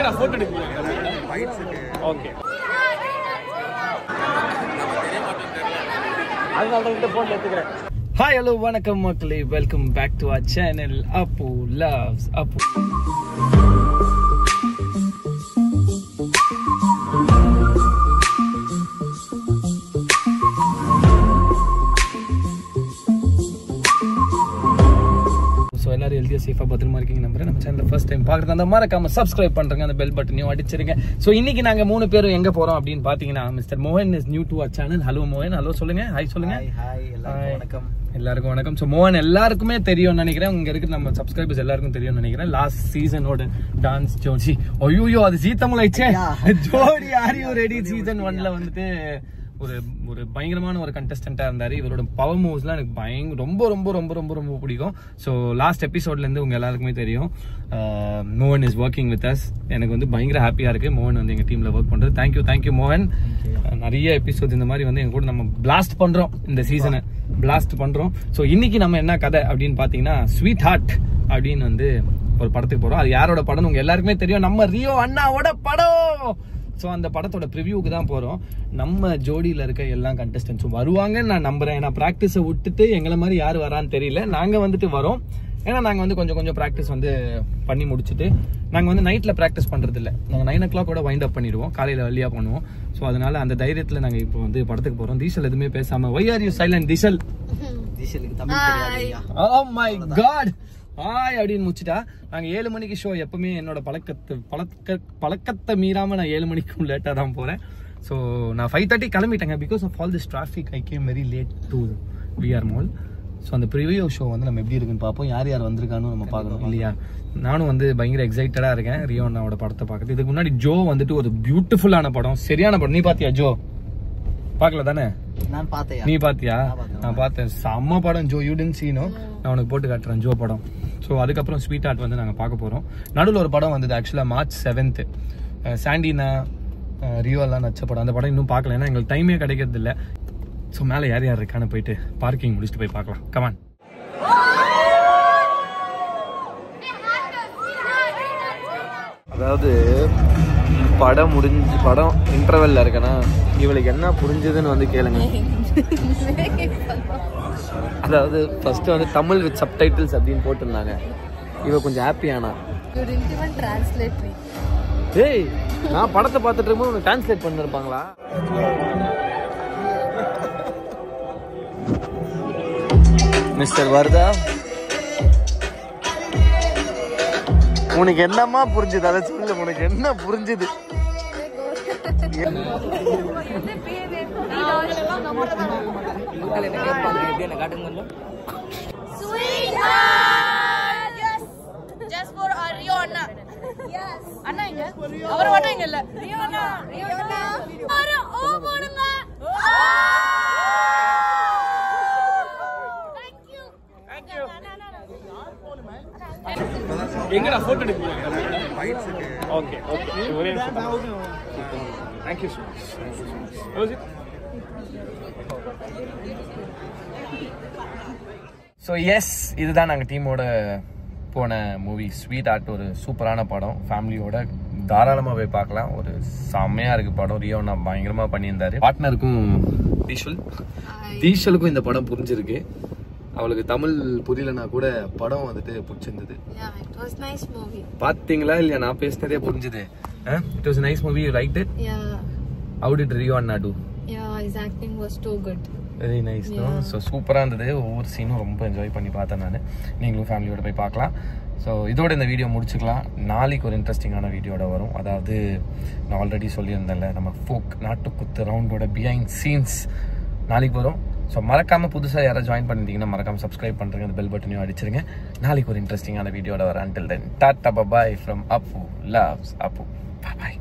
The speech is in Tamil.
எங்கடா போட்டோ எடுக்கீங்க? ஓகே. அதனால இந்த போட்டோ எடுத்துக்கிறேன். ஹாய் ஹலோ வணக்கம் மக்களே, welcome back to our channel Appu loves Appu. எல்லாரும் ஹெல்த்தியா சேஃபா பத்திரமா இருக்கீங்க நம்புறேன். நம்ம சேனல் ஃபர்ஸ்ட் டைம் பார்க்குறது அந்த மறக்காம சப்ஸ்கிரைப் பண்றேங்க, அந்த பெல் பட்டனையும் அடிச்சிருங்க. ஸோ இன்னைக்கு நாங்க 3 பேரும் எங்க போறோம் அப்படின்னு பாத்தீங்கன்னா, மிஸ்டர் மோகன் is new to our channel. Hello மோகன், ஹலோ சொல்லுங்க, ஹாய் சொல்லுங்க. எல்லாருக்கும் வணக்கம். ஸோ மோகன் எல்லாருக்குமே தெரியும்னு நினைக்கிறேன், இங்க இருக்கிற நம்ம சப்ஸ்கிரைபர்ஸ் எல்லாருக்கும் தெரியும்னு நினைக்கிறேன். லாஸ்ட் சீசனோட டான்ஸ் ஜோடி, ஐயோ அது சீத்தமிழ் ஆயிடுச்சே, ஜோடி ஆர் யூ ரெடி சீசன் 1ல வந்துட்டு ஒரு பயங்கரமான ஒரு கண்டஸ்டண்டா இருந்தாரு. இவரோட பவர் மூவ்ஸ்லாம் எனக்கு ரொம்ப ரொம்ப ரொம்ப ரொம்ப ரொம்ப பிடிக்கும். ஸோ லாஸ்ட் எபிசோட்ல இருந்து உங்க எல்லாருக்குமே தெரியும், மோகன் இஸ் ஒர்க்கிங் வித் அஸ். எனக்கு வந்து பயங்கர ஹாப்பியா இருக்கு மோகன் வந்து எங்க டீம்ல ஒர்க் பண்றது. தேங்க்யூ மோகன். நிறைய எபிசோட் இந்த மாதிரி வந்து எங்க கூட நம்ம பிளாஸ்ட் பண்றோம், இந்த சீசனை பிளாஸ்ட் பண்றோம். ஸோ இன்னைக்கு நம்ம என்ன கதை அப்படின்னு பாத்தீங்கன்னா, ஸ்வீட் ஹார்ட் அப்படின்னு வந்து ஒரு படத்துக்கு போறோம். அது யாரோட படம் உங்க எல்லாருக்குமே தெரியும், நம்ம ரியோ அண்ணாவோட படம். ஸோ அந்த படத்தோட ப்ரிவியூக்கு தான் போகிறோம். நம்ம ஜோடியில் இருக்க எல்லா கண்டஸ்டன்ஸும் வருவாங்கன்னு நான் நம்புறேன். ஏன்னா ப்ராக்டிஸை விட்டுட்டு எங்களை மாதிரி யார் வரான்னு தெரியல, நாங்கள் வந்துட்டு வரோம். ஏன்னா நாங்கள் வந்து கொஞ்சம் ப்ராக்டிஸ் வந்து பண்ணி முடிச்சுட்டு, நாங்கள் வந்து நைட்டில் ப்ராக்டிஸ் பண்ணுறது இல்லை, நாங்கள் 9 o'clock வைண்ட் அப் பண்ணிடுவோம், காலையில் early-ஆ பண்ணுவோம். ஸோ அதனால அந்த தைரியத்தில் நாங்கள் இப்போ வந்து படத்துக்கு போகிறோம். தீஷல் எதுவுமே பேசாமல், why are you silent Dheeshal? Oh my god, hi அப்படின்னு முடிச்சுட்டா. நாங்கள் 7 மணிக்கு ஷோ. எப்பவுமே என்னோட பழக்கத்தை மீறாமல் நான் 7 மணிக்கும் லேட்டாக தான் போகிறேன். ஸோ நான் 5:30 கிளம்பிட்டேங்க. Because of all this traffic I came very late to VR mall. So அந்த ப்ரிவியூ ஷோ வந்து நம்ம எப்படி இருக்குன்னு பார்ப்போம், யார் யார் வந்திருக்கான்னு நம்ம பார்க்கணும் இல்லையா. நானும் வந்து பயங்கர எக்ஸைட்டடாக இருக்கேன் ரியோ அண்ணாவோட படத்தை பார்க்குறது. இதுக்கு முன்னாடி ஜோ வந்துட்டு ஒரு பியூட்டிஃபுல்லான படம், சரியான படம். நீ பார்த்தியா ஜோ? பார்க்கல தானே? நான் பார்த்தேன். நீ பார்த்தியா? நான் பார்த்தேன், செம்ம படம் ஜோ. You didn't see? நோ, நான் உனக்கு போட்டு காட்டுறேன் ஜோ படம். ஸோ அதுக்கப்புறம் ஸ்வீட் ஹார்ட் வந்து நாங்கள் பார்க்க போகிறோம். நடுவில் ஒரு படம் வந்தது ஆக்சுவலாக March 7th, சாண்டினா ரியோ எல்லாம் நச்ச படம். அந்த படம் இன்னும் பார்க்கல, ஏன்னா எங்களுக்கு டைமே கிடைக்கிறது இல்லை. ஸோ மேலே யார் யார் இருக்கான்னு போயிட்டு பார்க்கிங் முடிச்சுட்டு போய் பார்க்கலாம். கமான். அதாவது படம் இன்டர்வெல்ல இருக்கனா, இவளுக்கு என்ன புரிஞ்சதுன்னு வந்து கேளுங்க. அதாவது ஃபர்ஸ்ட் வந்து தமிழ் வித் சப்டைட்டில்ஸ் அப்படின்னு போட்டிருந்தாங்க. இவ கொஞ்சம் ஹாப்பியானா, ஏய் நான் படத்தை பார்த்துட்டு இருக்கும்போது டிரான்ஸ்லேட் பண்ணிருப்பாங்களா? மிஸ்டர் வர்தா, உனக்கு என்னமா புரிஞ்சுது? அதை சொல்லு, உனக்கு என்ன புரிஞ்சுது? எங்கடா போட்டோ எடுக்கீங்க? ஓகே ஒரே thank you so much. So yes, இதுதான் நாங்கள் டீமோட போன மூவி ஸ்வீட் ஹார்ட். ஒரு சூப்பரான படம், ஃபேமிலியோட தாராளமாக போய் பார்க்கலாம். ஒரு செம்மையாக இருக்குது படம். ரியோ நான் பயங்கரமாக பண்ணியிருந்தாரு. பார்ட்னருக்கும் தீஷலுக்கும் இந்த படம் புரிஞ்சிருக்கு. அவளுக்கு தமிழ் புரியலனா கூட படம் வந்துட்டு பிடிச்சிருந்தது. பாத்தீங்களா இல்லையா? நான் பேசினதே புரிஞ்சுது. It was a nice movie. You liked it? Yeah. How did Rio Anna do? Yeah, his acting was too good. Very nice, no? So சூப்பரா இருந்தது. ஒவ்வொரு சீனும் ரொம்ப என்ஜாய் பண்ணி பார்த்தேன் நான். நீங்களும் ஃபேமிலியோட போய் பார்க்கலாம். ஸோ இதோட இந்த வீடியோ முடிச்சுக்கலாம். நாளைக்கு ஒரு இன்ட்ரெஸ்டிங்கான வீடியோட வரும். அதாவது நான் ஆல்ரெடி சொல்லியிருந்தேன்ல, நம்ம ஃபோக் நாட்டுக்குத்து ரவுண்டோட பிஹைண்ட் சீன்ஸ் நாளைக்கு வரும். ஸோ மறக்காமல் புதுசாக யாராவது ஜாயின் பண்ணிட்டீங்கன்னா மறக்காமல் சப்ஸ்கிரைப் பண்ணுறேங்க, அந்த பெல் பட்டனையும் அடிச்சிருங்க. நாளைக்கு ஒரு இன்ட்ரெஸ்டிங்கான வீடியோட வரேன். Until then, tata bye bye from Appu loves Appu. Bye bye.